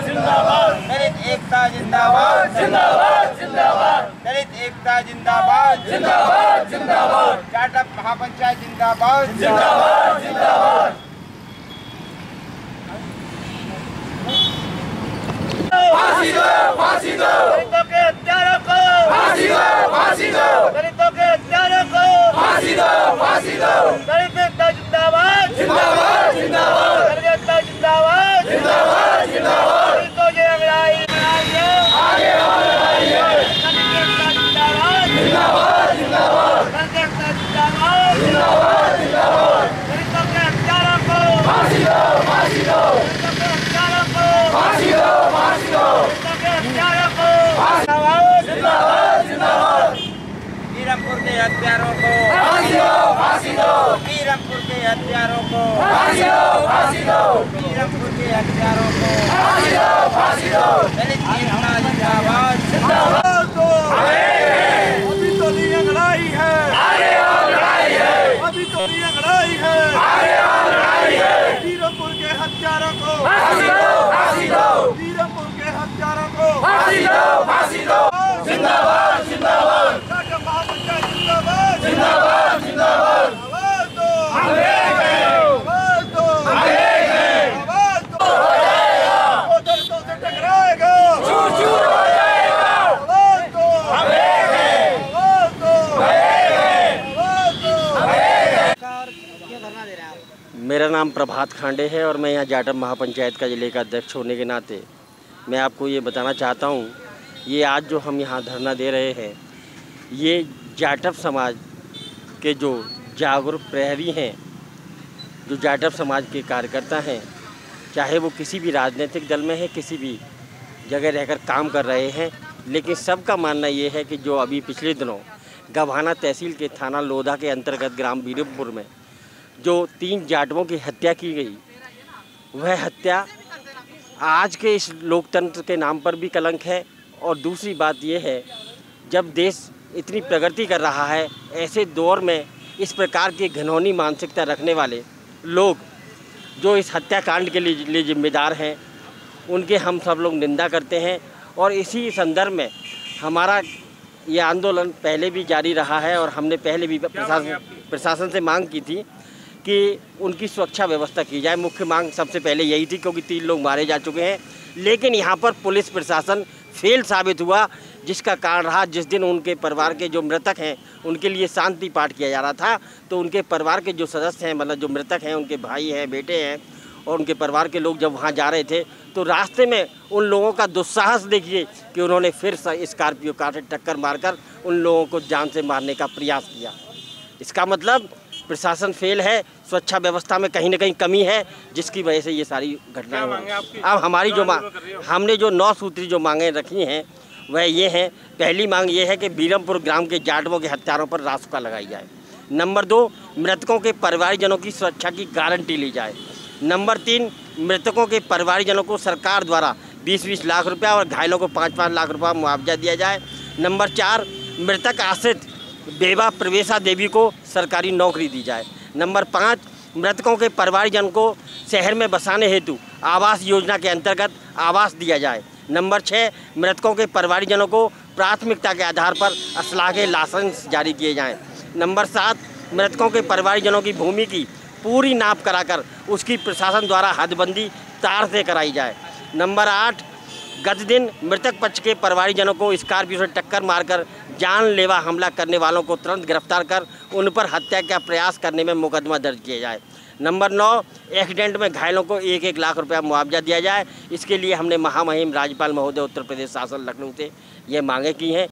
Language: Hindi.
जिंदाबाद जिंदाबाद, दलित एकता जिंदाबाद जिंदाबाद जिंदाबाद, दलित एकता जिंदाबाद जिंदाबाद जिंदाबाद, जाटव महापंचायत जिंदाबाद जिंदाबाद जिंदाबाद। फांसी दो, फांसी दो, दलितों के हत्यारों को फांसी दो, फांसी दो, दलितों के हत्यारों को फांसी दो, फांसी दो, दलित एकता जिंदाबाद जिंदाबाद जिंदाबाद, दलित एकता जिंदाबाद जिंदाबाद जिंदाबाद, दलितों की लड़ाई आगे और लड़ाइए, दलित एकता जिंदाबाद जिंदाबाद जिंदाबाद, दलित एकता जिंदाबाद जिंदाबाद जिंदाबाद, दलितों के हत्यारों को फांसी दो, फांसी दो, दलितों के हत्यारों को फांसी दो, फांसी दो, दलितों के हत्यारों को जिंदाबाद जिंदाबाद जिंदाबाद, मीरमपुर के हत्यारों को फांसी दो, फांसी दो, मीरमपुर के हत्यारों को फांसी दो, फांसी दो, मीरमपुर के हत्यारों को फांसी दो, फांसी दो, दलित एकता जिंदाबाद जिंदाबाद। तो अभी तो नहीं लड़ाई है, आगे और लड़ाई है, अभी तो नहीं लड़ाई है, आगे और लड़ाई है, मीरमपुर के हत्यारों को फांसी दो, फांसी दो, मीरमपुर के हत्यारों को फांसी दो, फांसी दो, जिंदाबाद जिंदाबाद, जाटव महापंचायत जिंदाबाद जिंदाबाद जिंदाबाद, आवाज दो हम एक हैं, आवाज दो हम एक हैं, आवाज दो हो जाएगा, वो दलितों से टकराएगा, चूर चूर हो जाएगा, आवाज दो हम एक हैं, आवाज दो हम एक हैं, आवाज दो हम एक हैं। क्यों धरना दे रहे हैं आप? मेरा नाम प्रभात खांडे है और मैं यहाँ जाटव महापंचायत का जिले का अध्यक्ष होने के नाते मैं आपको ये बताना चाहता हूँ, ये आज जो हम यहाँ धरना दे रहे हैं, ये जाटव समाज के जो जागरूक प्रहरी हैं, जो जाटव समाज के कार्यकर्ता हैं, चाहे वो किसी भी राजनीतिक दल में है, किसी भी जगह रहकर काम कर रहे हैं, लेकिन सबका मानना ये है कि जो अभी पिछले दिनों गभाना तहसील के थाना लोधा के अंतर्गत ग्राम वीरमपुर में जो 3 जाटवों की हत्या की गई, वह हत्या आज के इस लोकतंत्र के नाम पर भी कलंक है। और दूसरी बात यह है, जब देश इतनी प्रगति कर रहा है, ऐसे दौर में इस प्रकार की घिनौनी मानसिकता रखने वाले लोग जो इस हत्याकांड के लिए जिम्मेदार हैं, उनके हम सब लोग निंदा करते हैं। और इसी संदर्भ में हमारा ये आंदोलन पहले भी जारी रहा है और हमने पहले भी प्रशासन से मांग की थी कि उनकी सुरक्षा व्यवस्था की जाए। मुख्य मांग सबसे पहले यही थी, क्योंकि 3 लोग मारे जा चुके हैं, लेकिन यहाँ पर पुलिस प्रशासन फेल साबित हुआ, जिसका कारण रहा जिस दिन उनके परिवार के जो मृतक हैं उनके लिए शांति पाठ किया जा रहा था, तो उनके परिवार के जो सदस्य हैं, मतलब जो मृतक हैं, उनके भाई हैं, बेटे हैं और उनके परिवार के लोग जब वहाँ जा रहे थे, तो रास्ते में उन लोगों का दुस्साहस देखिए कि उन्होंने फिर स्कॉर्पियो कार से टक्कर मारकर उन लोगों को जान से मारने का प्रयास किया। इसका मतलब प्रशासन फेल है, सुरक्षा व्यवस्था में कहीं ना कहीं कमी है, जिसकी वजह से ये सारी घटनाएं हुई। अब हमारी जो हमने जो 9 सूत्री जो मांगें रखी हैं वह ये हैं। पहली मांग ये है कि वीरमपुर ग्राम के जाटवों के हत्यारों पर रासुका लगाई जाए। नंबर 2, मृतकों के परिवारजनों की सुरक्षा की गारंटी ली जाए। नंबर 3, मृतकों के परिवारजनों को सरकार द्वारा 20-20 लाख रुपया और घायलों को 5-5 लाख रुपया मुआवजा दिया जाए। नंबर 4, मृतक आश्रित बेवा प्रवेशा देवी को सरकारी नौकरी दी जाए। नंबर 5, मृतकों के परिवारजन को शहर में बसाने हेतु आवास योजना के अंतर्गत आवास दिया जाए। नंबर 6, मृतकों के परिवारजनों को प्राथमिकता के आधार पर असलाह के लाइसेंस जारी किए जाएं। नंबर 7, मृतकों के परिवारजनों की भूमि की पूरी नाप कराकर उसकी प्रशासन द्वारा हदबंदी तार से कराई जाए। नंबर 8, गत दिन मृतक पक्ष के परिवारजनों को स्कॉर्पियो से टक्कर मारकर जानलेवा हमला करने वालों को तुरंत गिरफ्तार कर उन पर हत्या का प्रयास करने में मुकदमा दर्ज किया जाए। नंबर 9, एक्सीडेंट में घायलों को 1-1 लाख रुपया मुआवजा दिया जाए। इसके लिए हमने महामहिम राज्यपाल महोदय उत्तर प्रदेश शासन लखनऊ से ये मांगे की हैं।